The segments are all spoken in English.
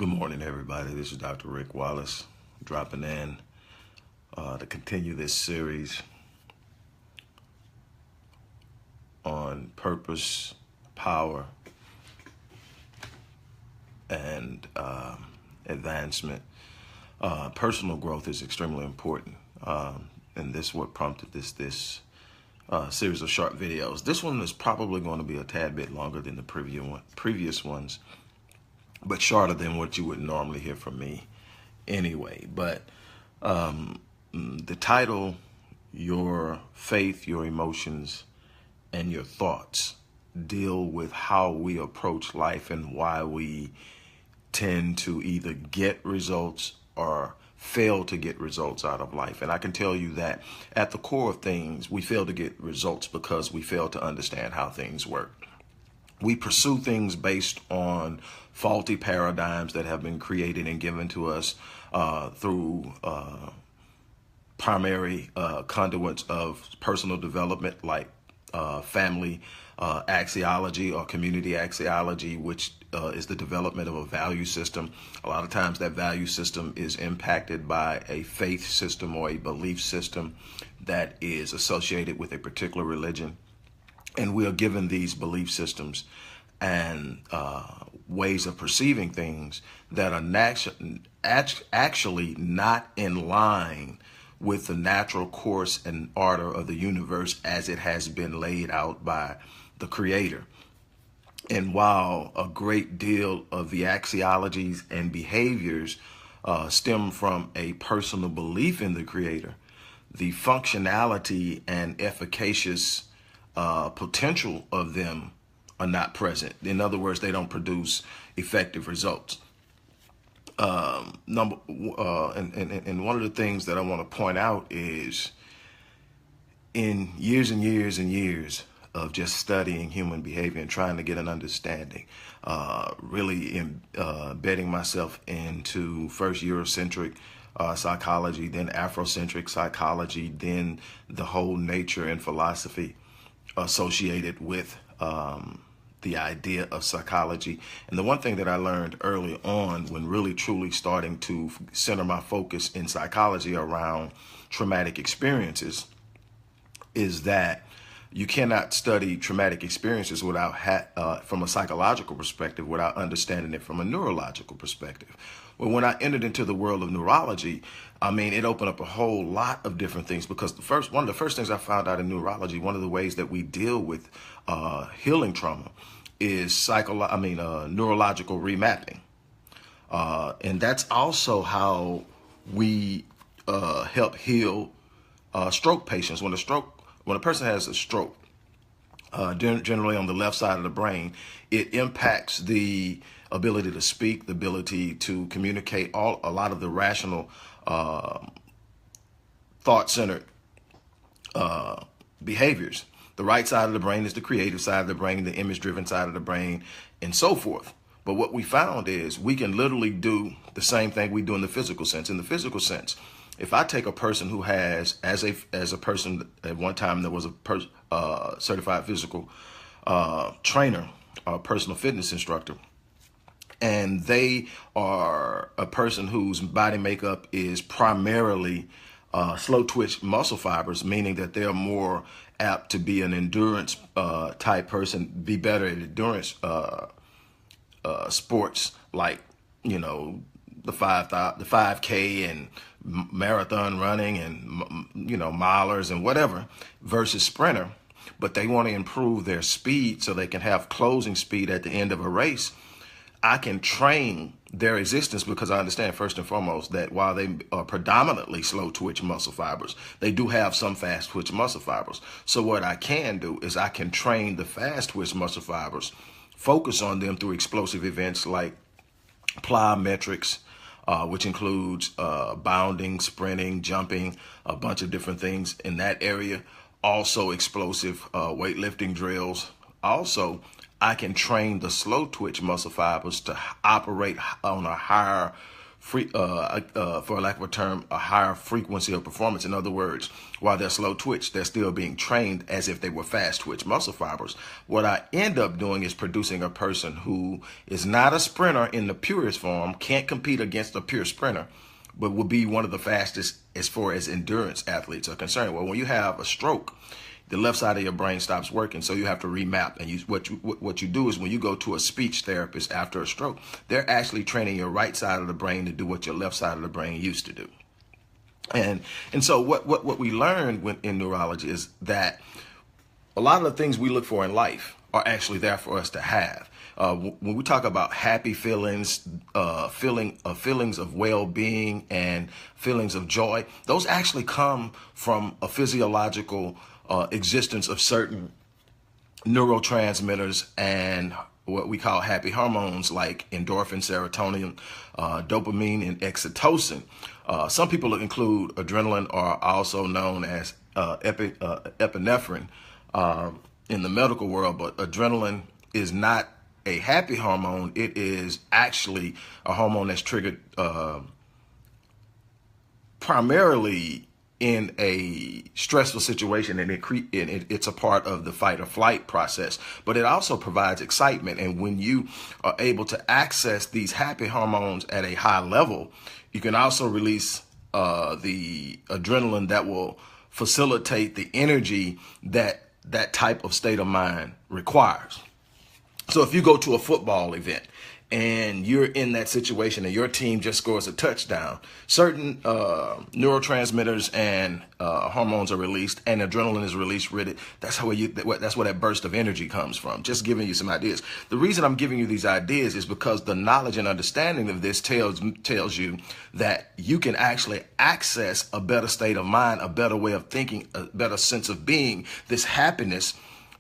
Good morning, everybody. This is Dr. Rick Wallace dropping in to continue this series on purpose, power, and advancement. Personal growth is extremely important, and this is what prompted this series of short videos. This one is probably going to be a tad bit longer than the previous ones, but shorter than what you would normally hear from me anyway. But the title, Your Faith, Your Emotions, and Your Thoughts, deal with how we approach life and why we tend to either get results or fail to get results out of life. And I can tell you that at the core of things, we fail to get results because we fail to understand how things work. We pursue things based on faulty paradigms that have been created and given to us through primary conduits of personal development, like family axiology or community axiology, which is the development of a value system. A lot of times that value system is impacted by a faith system or a belief system that is associated with a particular religion. And we are given these belief systems and ways of perceiving things that are actually not in line with the natural course and order of the universe as it has been laid out by the Creator. And while a great deal of the axiologies and behaviors stem from a personal belief in the Creator, the functionality and efficacious potential of them are not present. In other words, they don't produce effective results. And one of the things that I want to point out is, in years and years and years of just studying human behavior and trying to get an understanding, really embedding myself into first Eurocentric psychology, then Afrocentric psychology, then the whole nature and philosophy associated with the idea of psychology. And the one thing that I learned early on, when really truly starting to center my focus in psychology around traumatic experiences, is that you cannot study traumatic experiences without from a psychological perspective without understanding it from a neurological perspective. Well, when I entered into the world of neurology, it opened up a whole lot of different things, because one of the first things I found out in neurology, one of the ways that we deal with healing trauma is neurological remapping. And that's also how we help heal stroke patients. When a person has a stroke, generally on the left side of the brain, it impacts the ability to speak, the ability to communicate, a lot of the rational, thought-centered behaviors. The right side of the brain is the creative side of the brain, the image-driven side of the brain, and so forth. But what we found is we can literally do the same thing we do in the physical sense. In the physical sense, if I take a person who has, as a person at one time, there was a certified physical trainer, a personal fitness instructor, and they are a person whose body makeup is primarily slow twitch muscle fibers, meaning that they're more apt to be an endurance type person, be better at endurance sports like, the 5K and marathon running and, milers and whatever, versus sprinter. But they want to improve their speed so they can have closing speed at the end of a race. I can train their existence, because I understand first and foremost that while they are predominantly slow twitch muscle fibers, they do have some fast twitch muscle fibers. So what I can do is I can train the fast twitch muscle fibers, focus on them through explosive events like plyometrics, which includes bounding, sprinting, jumping, a bunch of different things in that area. Also explosive weightlifting drills. Also, I can train the slow twitch muscle fibers to operate on a higher for lack of a term, a higher frequency of performance. In other words, while they're slow twitch, they're still being trained as if they were fast twitch muscle fibers. What I end up doing is producing a person who is not a sprinter in the purest form, can't compete against a pure sprinter, but will be one of the fastest as far as endurance athletes are concerned. Well, when you have a stroke, the left side of your brain stops working, so you have to remap. And what you do is when you go to a speech therapist after a stroke, they're actually training your right side of the brain to do what your left side of the brain used to do. And so what we learned in neurology is that a lot of the things we look for in life are actually there for us to have. When we talk about happy feelings, feelings of well-being and feelings of joy, those actually come from a physiological existence of certain neurotransmitters and what we call happy hormones like endorphin, serotonin, dopamine, and oxytocin. Some people include adrenaline, or also known as epinephrine in the medical world, but adrenaline is not a happy hormone. It is actually a hormone that's triggered primarily in a stressful situation, and it's a part of the fight or flight process, but it also provides excitement. And when you are able to access these happy hormones at a high level, you can also release the adrenaline that will facilitate the energy that that type of state of mind requires. So if you go to a football event and you're in that situation and your team just scores a touchdown, certain neurotransmitters and hormones are released, and adrenaline is released with it. That's where that burst of energy comes from. Just giving you some ideas. The reason I'm giving you these ideas is because the knowledge and understanding of this tells you that you can actually access a better state of mind, a better way of thinking, a better sense of being, this happiness.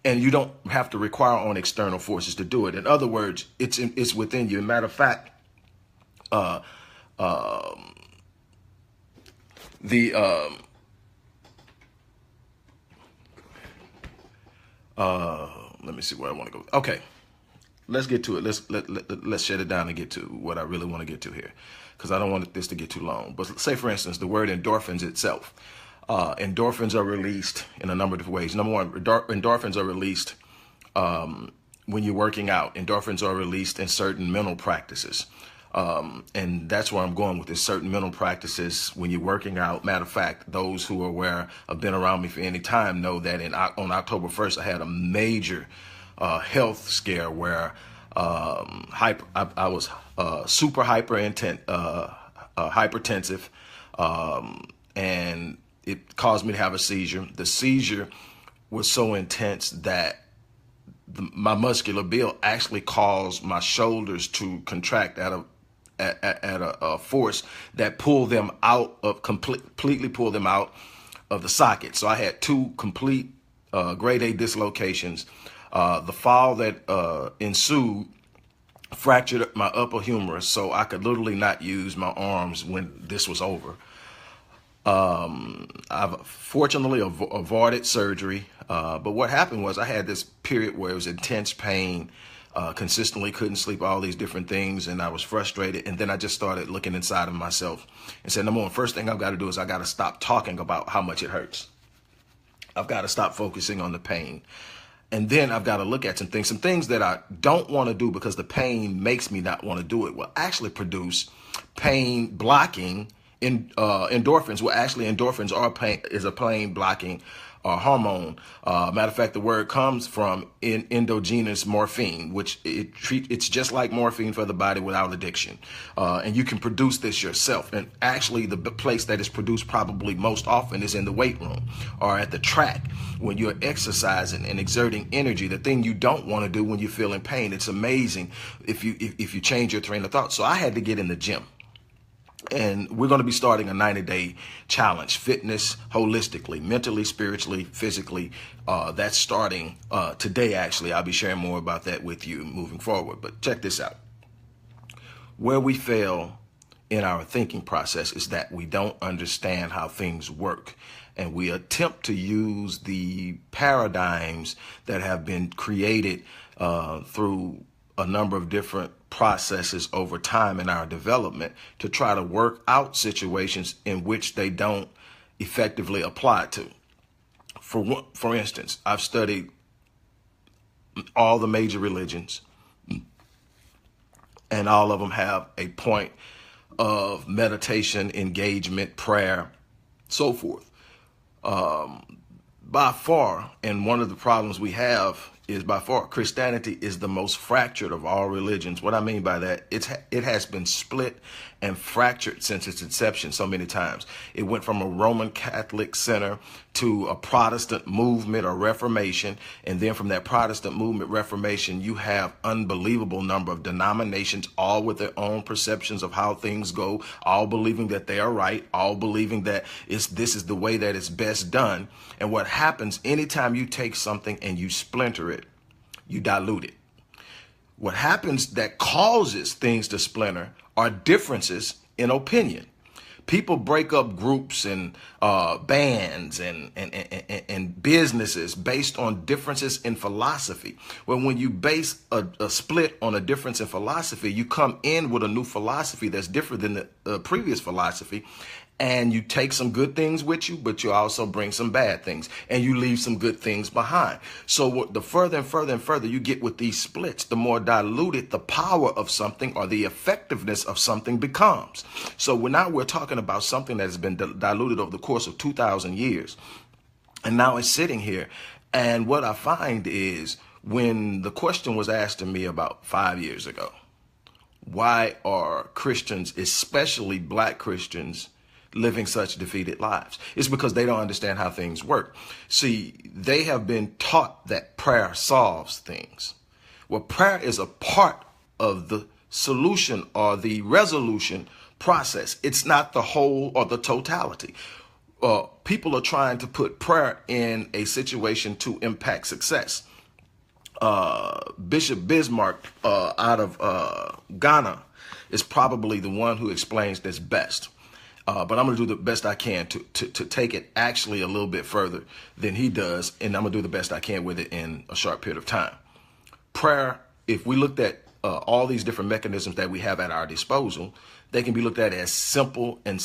And you don't have to require on external forces to do it. In other words, it's within you. Matter of fact, let me see where I want to go. Okay, let's get to it. Let's shut it down and get to what I really want to get to here, because I don't want this to get too long. But say, for instance, the word endorphins itself. Endorphins are released in a number of different ways. Number one, endorphins are released when you're working out. Endorphins are released in certain mental practices. And that's where I'm going with this, certain mental practices when you're working out. Matter of fact, those who are aware, have been around me for any time, know that on October 1st, I had a major health scare where I was super hypertensive, and it caused me to have a seizure. The seizure was so intense that my muscular build actually caused my shoulders to contract at a force that pulled them out of completely pulled them out of the socket. So I had two complete grade A dislocations. The fall that ensued fractured my upper humerus, so I could literally not use my arms when this was over. I've fortunately avoided surgery, but what happened was I had this period where it was intense pain, consistently couldn't sleep, all these different things, and I was frustrated. And then I just started looking inside of myself and said, number one, first thing I've got to do is I got to stop talking about how much it hurts. I've got to stop focusing on the pain. And then I've got to look at some things that I don't want to do because the pain makes me not want to do it will actually produce pain blocking endorphins. Well, actually, endorphins is a pain blocking hormone. Matter of fact, the word comes from endogenous morphine, which it's just like morphine for the body without addiction. And you can produce this yourself. And actually, the place that is produced probably most often is in the weight room or at the track when you're exercising and exerting energy, the thing you don't want to do when you're feeling pain. It's amazing if you change your train of thought. So I had to get in the gym. And we're going to be starting a 90-day challenge, fitness, holistically, mentally, spiritually, physically. That's starting today, actually. I'll be sharing more about that with you moving forward. But check this out. Where we fail in our thinking process is that we don't understand how things work. And we attempt to use the paradigms that have been created through a number of different processes over time in our development to try to work out situations in which they don't effectively apply to. For instance, I've studied all the major religions, and all of them have a point of meditation, engagement, prayer, so forth. By far, and one of the problems we have is by far, Christianity is the most fractured of all religions. What I mean by that, it has been split and fractured since its inception so many times. It went from a Roman Catholic center to a Protestant movement or Reformation. And then from that Protestant movement, Reformation, you have unbelievable number of denominations, all with their own perceptions of how things go, all believing that they are right, all believing that this is the way that it's best done. And what happens anytime you take something and you splinter it, you dilute it. What happens that causes things to splinter are differences in opinion. People break up groups and bands and businesses based on differences in philosophy. When you base a split on a difference in philosophy, you come in with a new philosophy that's different than the previous philosophy. And you take some good things with you, but you also bring some bad things, and you leave some good things behind. So the further and further and further you get with these splits, the more diluted the power of something or the effectiveness of something becomes. So now we're talking about something that has been diluted over the course of 2,000 years. And now it's sitting here. And what I find is when the question was asked to me about 5 years ago, why are Christians, especially black Christians, living such defeated lives? It's because they don't understand how things work. See, they have been taught that prayer solves things. Well, prayer is a part of the solution or the resolution process. It's not the whole or the totality. People are trying to put prayer in a situation to impact success. Bishop Bismarck out of Ghana is probably the one who explains this best. But I'm going to do the best I can to take it actually a little bit further than he does. And I'm going to do the best I can with it in a short period of time. Prayer, if we looked at all these different mechanisms that we have at our disposal, they can be looked at as simple and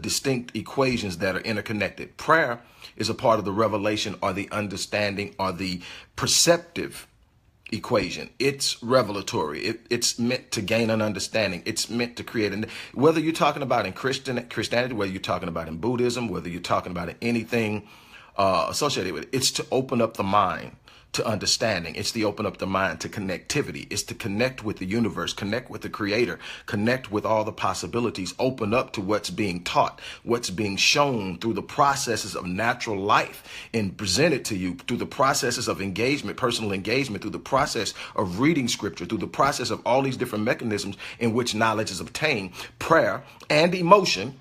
distinct equations that are interconnected. Prayer is a part of the revelation or the understanding or the perceptive equation. It's revelatory. It's meant to gain an understanding. It's meant to create. And whether you're talking about in Christianity, whether you're talking about in Buddhism, whether you're talking about in anything associated with it, it's to open up the mind to understanding. It's to open up the mind to connectivity. It's to connect with the universe, connect with the creator, connect with all the possibilities, open up to what's being taught, what's being shown through the processes of natural life and presented to you through the processes of engagement, personal engagement, through the process of reading scripture, through the process of all these different mechanisms in which knowledge is obtained. Prayer and emotion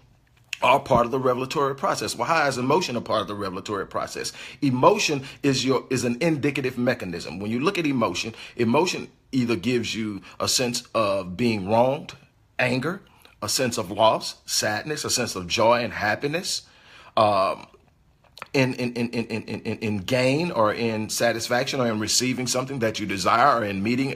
are part of the revelatory process. Well, how is emotion a part of the revelatory process? Emotion is an indicative mechanism. When you look at emotion, emotion either gives you a sense of being wronged, anger, a sense of loss, sadness, a sense of joy and happiness, in gain or in satisfaction or in receiving something that you desire or in meeting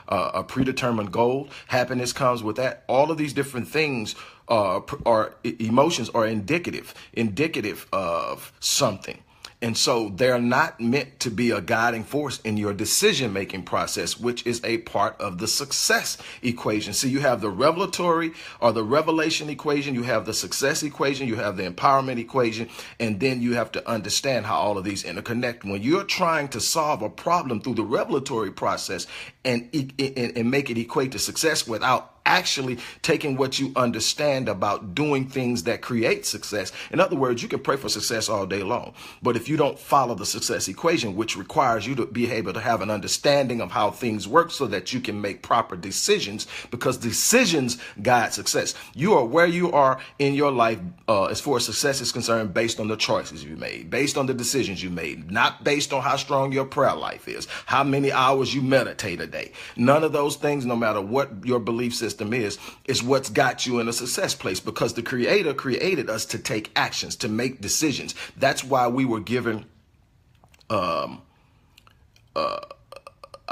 a predetermined goal. Happiness comes with that. All of these different things are emotions are indicative of something. And so they're not meant to be a guiding force in your decision-making process, which is a part of the success equation. So you have the revelatory or the revelation equation, you have the success equation, you have the empowerment equation, and then you have to understand how all of these interconnect. When you're trying to solve a problem through the revelatory process and make it equate to success without actually taking what you understand about doing things that create success. In other words, you can pray for success all day long, but if you don't follow the success equation, which requires you to be able to have an understanding of how things work so that you can make proper decisions, because decisions guide success. You are where you are in your life as far as success is concerned based on the choices you made, based on the decisions you made, not based on how strong your prayer life is, how many hours you meditate a day. None of those things, no matter what your belief system is what's got you in a success place, because the creator created us to take actions, to make decisions. That's why we were given our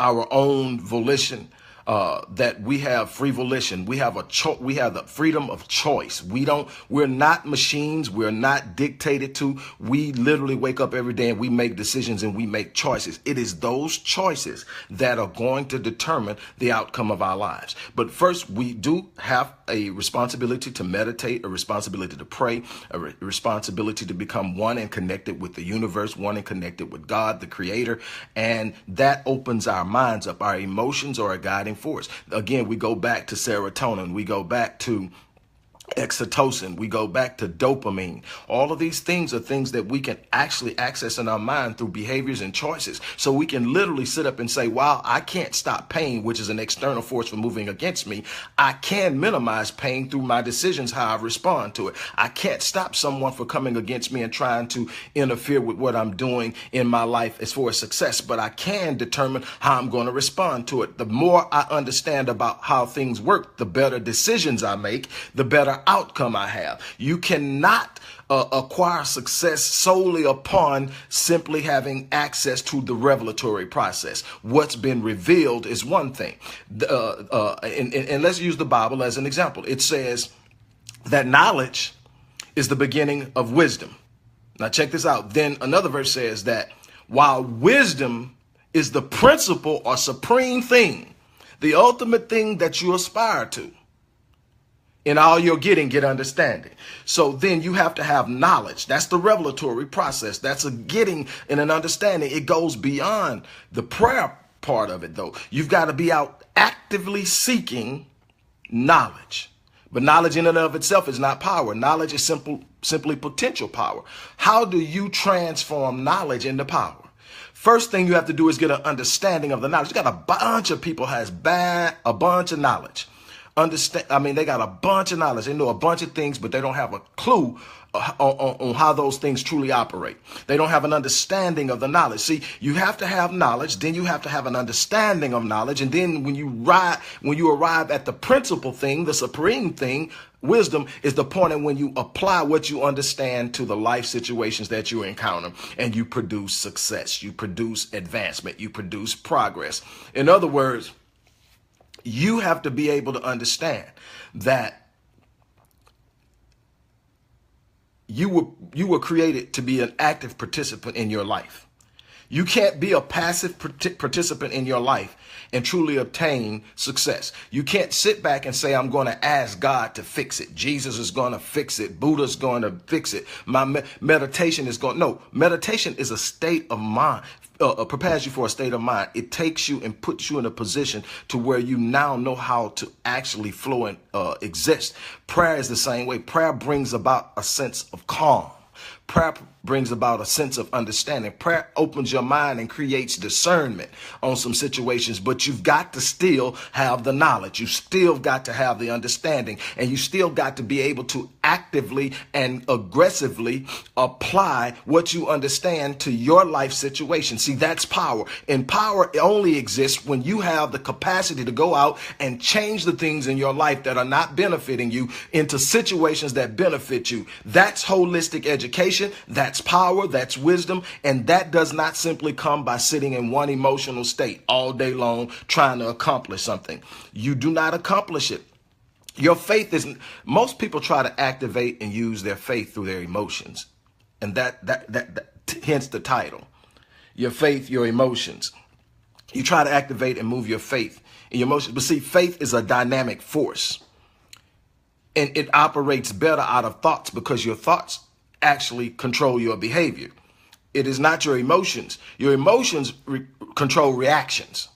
own volition, that we have free volition. We have we have the freedom of choice. We're not machines. We're not dictated to. We literally wake up every day and we make decisions and we make choices. It is those choices that are going to determine the outcome of our lives. But first, we do have a responsibility to meditate, a responsibility to pray, a responsibility to become one and connected with the universe, one and connected with God, the creator. And that opens our minds up. Our emotions are a guiding force. Again, we go back to serotonin. We go back to oxytocin. We go back to dopamine. All of these things are things that we can actually access in our mind through behaviors and choices. So we can literally sit up and say, wow, I can't stop pain, which is an external force for moving against me. I can minimize pain through my decisions, how I respond to it. I can't stop someone for coming against me and trying to interfere with what I'm doing in my life as far as success, but I can determine how I'm going to respond to it. The more I understand about how things work, the better decisions I make, the better outcome I have. You cannot acquire success solely upon simply having access to the revelatory process. What's been revealed is one thing. And let's use the Bible as an example. It says that knowledge is the beginning of wisdom. Now check this out. Then another verse says that while wisdom is the principal or supreme thing, the ultimate thing that you aspire to, in all you're getting, get understanding. So then you have to have knowledge. That's the revelatory process. That's a getting and an understanding. It goes beyond the prayer part of it, though. You've got to be out actively seeking knowledge. But knowledge in and of itself is not power. Knowledge is simply potential power. How do you transform knowledge into power? First thing you have to do is get an understanding of the knowledge. You got a bunch of people has a bunch of knowledge. They got a bunch of knowledge. They know a bunch of things, but they don't have a clue on how those things truly operate. They don't have an understanding of the knowledge. See, you have to have knowledge, then you have to have an understanding of knowledge, and then when you arrive at the principal thing, the supreme thing, wisdom is the point at when you apply what you understand to the life situations that you encounter, and you produce success, you produce advancement, you produce progress. In other words, you have to be able to understand that you were created to be an active participant in your life. You can't be a passive participant in your life and truly obtain success. You can't sit back and say, I'm going to ask God to fix it. Jesus is going to fix it. Buddha's going to fix it. My meditation is going. No, meditation is a state of mind. Prepares you for a state of mind. It takes you and puts you in a position to where you now know how to actually flow and exist. Prayer is the same way. Prayer brings about a sense of calm. Prayer brings about a sense of understanding. Prayer opens your mind and creates discernment on some situations, but you've got to still have the knowledge. You still got to have the understanding, and you still got to be able to actively and aggressively apply what you understand to your life situation. See, that's power. And power only exists when you have the capacity to go out and change the things in your life that are not benefiting you into situations that benefit you. That's holistic education. That's power, that's wisdom, and that does not simply come by sitting in one emotional state all day long trying to accomplish something. You do not accomplish it. Your faith isn't. Most people try to activate and use their faith through their emotions, and that hence the title. Your faith, your emotions. You try to activate and move your faith in your emotions, but see, faith is a dynamic force, and it operates better out of thoughts because your thoughts actually control your behavior. It is not your emotions. Your emotions control reactions.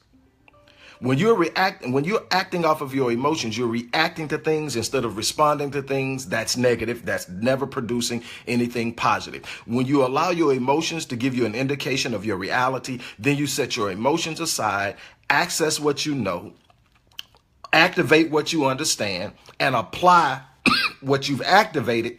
When you're acting off of your emotions, you're reacting to things instead of responding to things. That's negative. That's never producing anything positive. When you allow your emotions to give you an indication of your reality, then you set your emotions aside, access what you know, activate what you understand, and apply what you've activated.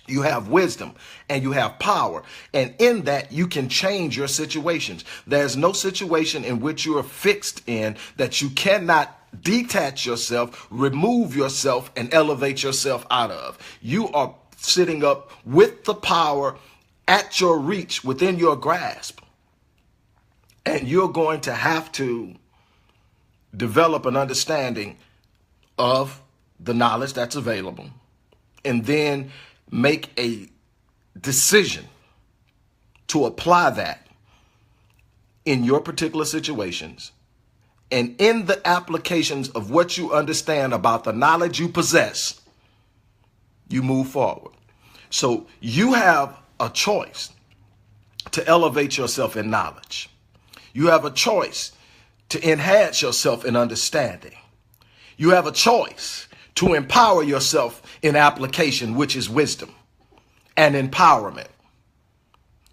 You have wisdom and you have power. And in that, you can change your situations. There's no situation in which you are fixed in that you cannot detach yourself, remove yourself, and elevate yourself out of. You are sitting up with the power at your reach, within your grasp. And you're going to have to develop an understanding of the knowledge that's available, and then make a decision to apply that in your particular situations. And in the applications of what you understand about the knowledge you possess, you move forward. So you have a choice to elevate yourself in knowledge. You have a choice to enhance yourself in understanding. You have a choice to empower yourself in application, which is wisdom and empowerment.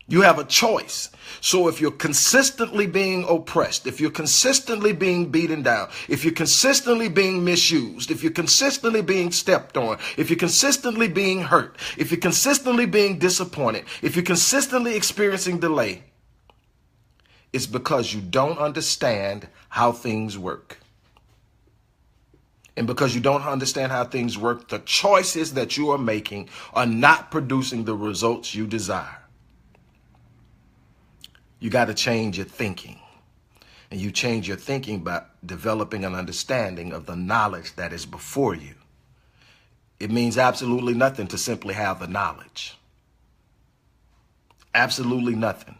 You have a choice. So if you're consistently being oppressed, if you're consistently being beaten down, if you're consistently being misused, if you're consistently being stepped on, if you're consistently being hurt, if you're consistently being disappointed, if you're consistently experiencing delay, it's because you don't understand how things work. And because you don't understand how things work, the choices that you are making are not producing the results you desire. You got to change your thinking. And you change your thinking by developing an understanding of the knowledge that is before you. It means absolutely nothing to simply have the knowledge. Absolutely nothing.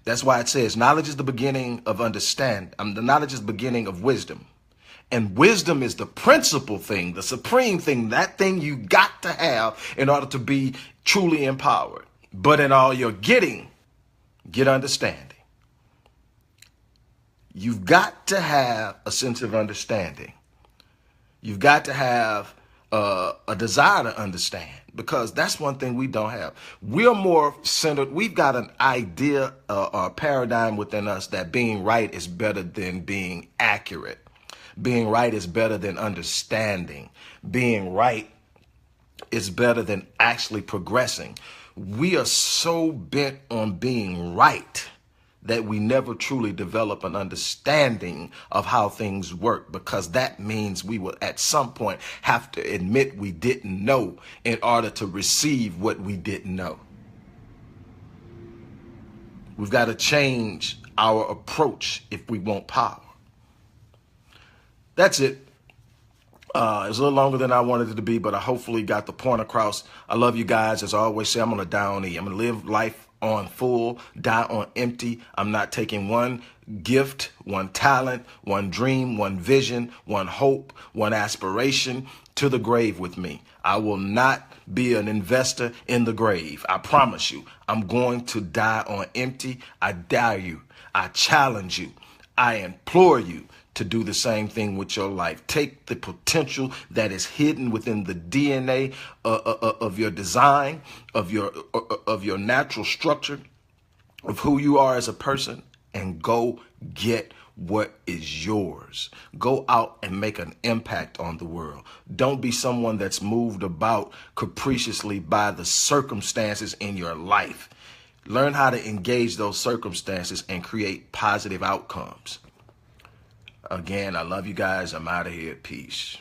That's why it says knowledge is the beginning of understanding. The knowledge is the beginning of wisdom. And wisdom is the principal thing, the supreme thing, that thing you got to have in order to be truly empowered. But in all you're getting, get understanding. You've got to have a sense of understanding. You've got to have a desire to understand, because that's one thing we don't have. We're more centered. We've got an idea or a paradigm within us that being right is better than being accurate. Being right is better than understanding. Being right is better than actually progressing. We are so bent on being right that we never truly develop an understanding of how things work, because that means we will at some point have to admit we didn't know in order to receive what we didn't know. We've got to change our approach if we want power. That's it. It was a little longer than I wanted it to be, but I hopefully got the point across. I love you guys. As I always say, I'm going to die on E. I'm going to live life on full, die on empty. I'm not taking one gift, one talent, one dream, one vision, one hope, one aspiration to the grave with me. I will not be an investor in the grave. I promise you, I'm going to die on empty. I dare you. I challenge you. I implore you to do the same thing with your life. Take the potential that is hidden within the DNA of your design, of your natural structure, of who you are as a person, and go get what is yours. Go out and make an impact on the world. Don't be someone that's moved about capriciously by the circumstances in your life. Learn how to engage those circumstances and create positive outcomes. Again, I love you guys. I'm out of here. Peace.